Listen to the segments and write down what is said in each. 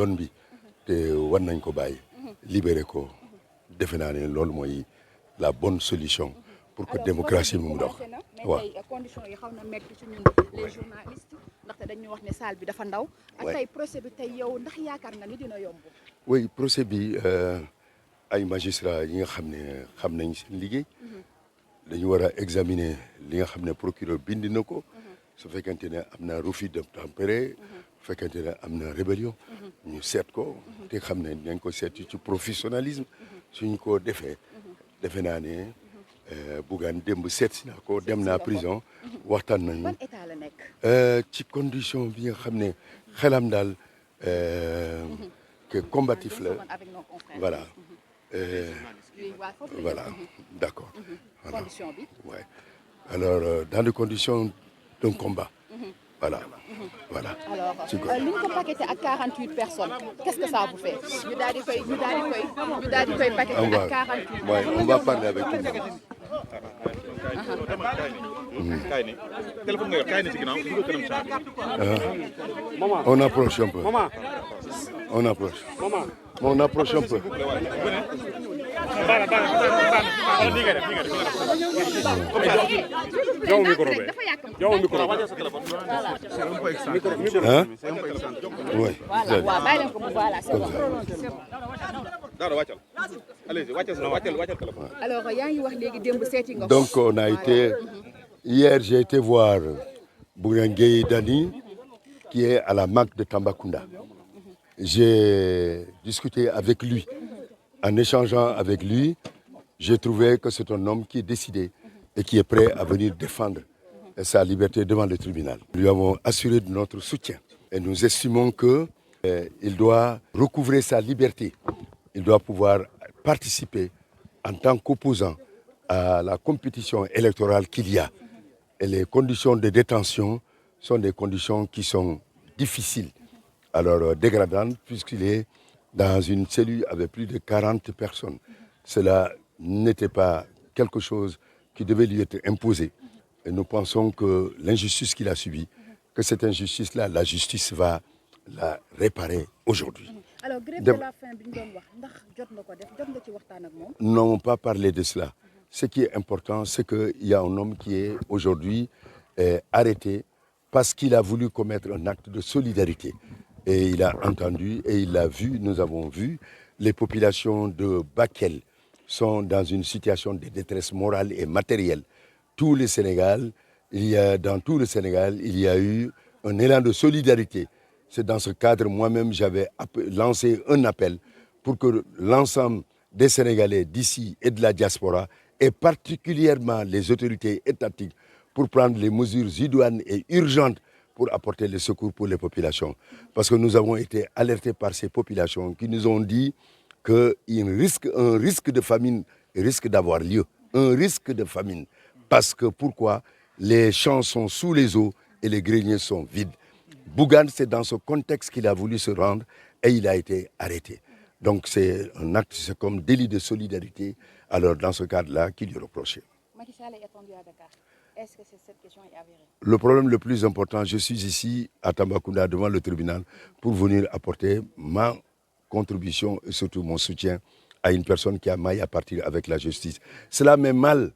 yoon bi te war nañ ko bàyyi libérer ko defe naa ne loolu mooy la bonne solution pour que démocratie mu dox. waaw mais tey conditions yi xaw na métti ci ñun les journalistes ndaxte dañu wax ne salle bi dafa ndaw. ak tey procès bi tey yow ndax yaakaar nga ni dina yomb. oui procès bi ay magistrats yi nga xam ne xam nañ seen liggéey dañu war a examiner li nga xam ne procureur bind na ko su fekkente ne am na refus d'obtempérer su fekkente ne am na rébellion ñu seet ko te xam ne dinañ ko seet ci professionnalisme suñ ko defee defe naa ne Bougane démb seet si naa ko dem naa prison waxtaan nañu. ban état la nekk. ci condition bi nga xam ne xelam daal que combatif la voilà. Voilà, d'accord. Voilà. Condition bi. Ouais. Alors, dans les conditions d'un combat. Voilà. Voilà. Alors, li ñu ko paqueté ak 48 personnes, qu'est-ce que ça vous fait? ñu daal di koy paqueté ak 48. Ouais, on va parler avec tout le monde. On approche un peu. On approche. On approche un peu. Hein? Oui. Alors, yaa ngi wax léegi démb seeti nga. Donc, on a été. Hier, j'ai été voir Bougane Gueye Dany, qui est à la MAC de Tambacounda. J'ai discuté avec lui. En échangeant avec lui, j'ai trouvé que c'est un homme qui est décidé et qui est prêt à venir défendre sa liberté devant le tribunal. Nous lui avons assuré de notre soutien et nous estimons qu'il doit recouvrer sa liberté. Il doit pouvoir participer en tant qu'opposant à la compétition électorale qu'il y a. Et les conditions de détention sont des conditions qui sont difficiles, alors dégradantes, puisqu'il est dans une cellule avec plus de 40 personnes. Cela n'était pas quelque chose qui devait lui être imposé. Et nous pensons que l'injustice qu'il a subie, que cette injustice-là, la justice va la réparer aujourd'hui. Alors, grève de la faim, nous n'avons pas parlé de cela. Ce qui est important, c'est qu'il y a un homme qui est aujourd'hui arrêté parce qu'il a voulu commettre un acte de solidarité. Et il a entendu et il a vu, nous avons vu, les populations de Bakel sont dans une situation de détresse morale et matérielle. Dans tout le Sénégal, il y a eu un élan de solidarité. C'est dans ce cadre, moi-même, j'avais lancé un appel pour que l'ensemble des Sénégalais d'ici et de la diaspora, et particulièrement les autorités étatiques, pour prendre les mesures idoines et urgentes pour apporter les secours pour les populations. Parce que nous avons été alertés par ces populations qui nous ont dit qu'un risque de famine risque d'avoir lieu. Un risque de famine. Parce que pourquoi? Les champs sont sous les eaux et les greniers sont vides. Bougane, c'est dans ce contexte qu'il a voulu se rendre et il a été arrêté. Donc c'est un acte, c'est comme délit de solidarité. Alors dans ce cadre-là, qu'il lui reprochait. Macky Sall est attendu à Dakar. Est-ce que cette question est avérée? Le problème le plus important, je suis ici à Tambacounda devant le tribunal pour venir apporter ma contribution et surtout mon soutien à une personne qui a maille à partir avec la justice. Cela met mal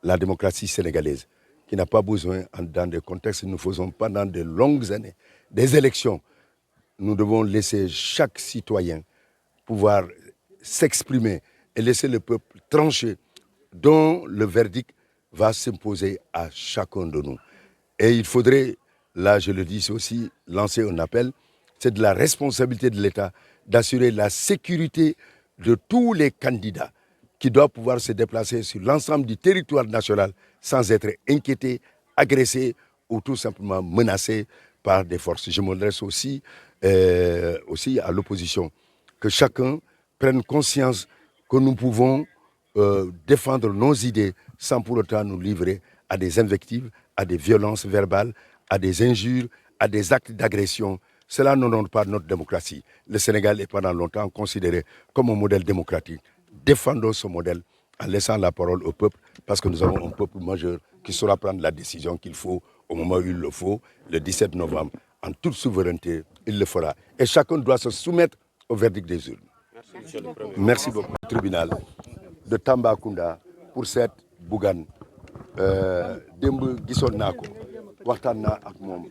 la démocratie sénégalaise, qui n'a pas besoin, dans des contextes que nous faisons pendant de longues années, des élections. Nous devons laisser chaque citoyen pouvoir s'exprimer et laisser le peuple trancher, dont le verdict va s'imposer à chacun de nous. Et il faudrait, là je le dis aussi, lancer un appel, c'est de la responsabilité de l'État d'assurer la sécurité de tous les candidats qui doivent pouvoir se déplacer sur l'ensemble du territoire national sans être inquiétés, agressés ou tout simplement menacés par des forces. Je m'adresse aussi à l'opposition, que chacun prenne conscience que nous pouvons défendre nos idées sans pour autant nous livrer à des invectives, à des violences verbales, à des injures, à des actes d'agression. Cela n'honore pas notre démocratie. Le Sénégal est pendant longtemps considéré comme un modèle démocratique. Défendons ce modèle en laissant la parole au peuple, parce que nous avons un peuple majeur qui saura prendre la décision qu'il faut au moment où il le faut, le 17 novembre, en toute souveraineté il le fera. Et chacun doit se soumettre au verdict des urnes. Merci beaucoup. Tribunal de Tambacounda pour cette Bougane démb gisoon naa ko waxtaan naa ak moom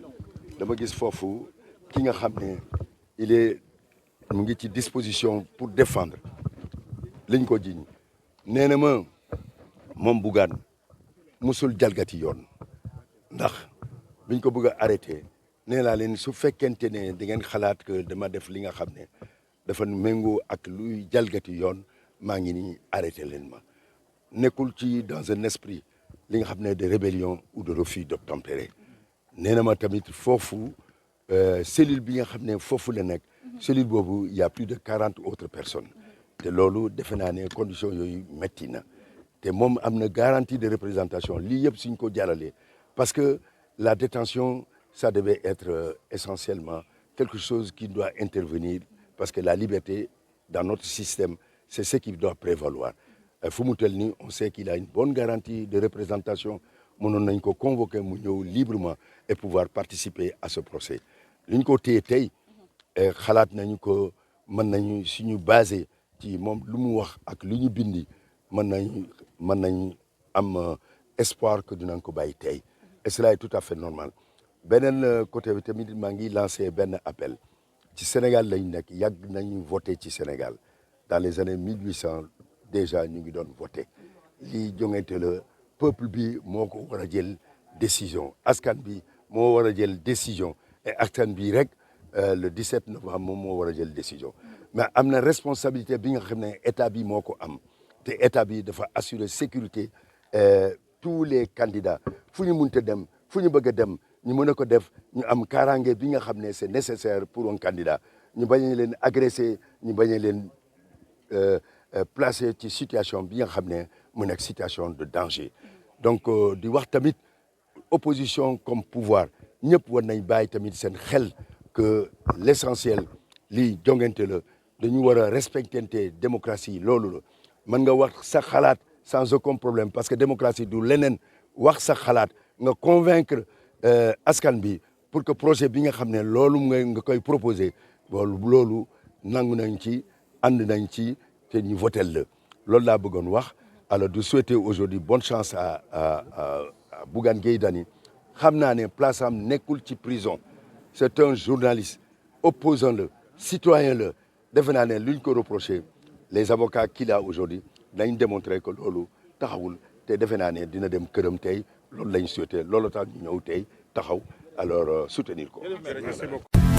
dama gis foofu ki nga xam ne il est mu ngi ci disposition pour défendre liñ ko jiñ nee na ma moom Bougane musul jalgati yoon ndax biñ ko bëgg a arrêté nee naa leen su fekkente ne da ngeen xalaat que dama def li nga xam ne dafa méngoo ak luy jalgati yoon maa ngi nii arrêté leen ma nekkul ci dans un esprit li nga xam ne de rébellion ou de refus d'obtempérer nee na ma tamit foofu cellule bi nga xam ne foofu la nekk cellule boobu il y a plus de 40 autres personnes te loolu defe naa ne conditions yooyu métti na te moom am na garantie de représentation lii yëpp suñ ko jàllalee parce que la détention ça devait être essentiellement quelque chose qui doit intervenir parce que la liberté dans notre système c'est ce qui doit prévaloir fu mu tel nii on sait qu'il a une bonne garantie de représentation mënoon nañ ko convoquer mu ñëw librement et pouvoir participer à ce procès li ñu ko téye tey xalaat nañu ko mën nañu suñu basé ci moom lu mu wax ak lu ñu bindi mën nañ am espoir que dinañ ko bàyyi tey et cela est tout à fait normal beneen côté bi tamit maa ngi lancé benn appel ci Sénégal lañ nekk yàgg nañu voté ci Sénégal dans les années 1800 déjà ñu ngi doon voté lii jongante la peuple bi moo ko war a jël décision askan bi moo war a jël décision et askan bi rek le 17 novembre moom moo war a jël décision mais am na responsabilité bi nga xam ne état bi moo ko am te état bi dafa assurer sécurité tous les candidats fu ñu mënta dem fu ñu bëgg a dem ñu mën a ko def ñu am kaaraange bi nga xam ne c'est nécessaire pour un candidat ñu bañ a leen agressé ñu bañ a leen placé ci situation bi nga xam ne mu nekk situation de danger donc di wax tamit opposition comme pouvoir ñëpp war nañ bàyyi tamit seen xel que l'essentiel lii jongante la dañu war a respectante démocratie loolu la mën nga wax sa xalaat sans aucun problème parce que démocratie du leneen wax sa xalaat nga convaincre askan bi pour que projet bi nga xam ne loolu nga koy proposer loolu nangu nañ ci ànd nañ ci te ñu votel la loolu laa bëggoon wax alors de souhaiter aujourd'hui bonne chance à Bougane Gueye Dany xam naa ne place am nekkul ci prison c'est un journaliste opposant la citoyen la defe naa ne luñ ko reproché les avocats qu'il a aujourd'hui dañ démontrer que loolu taxawul te defe naa ne dina dem këram tey loolu lañ souhaité loolu tax ñu ñëw tey taxaw alors soutenir ko. Merci beaucoup.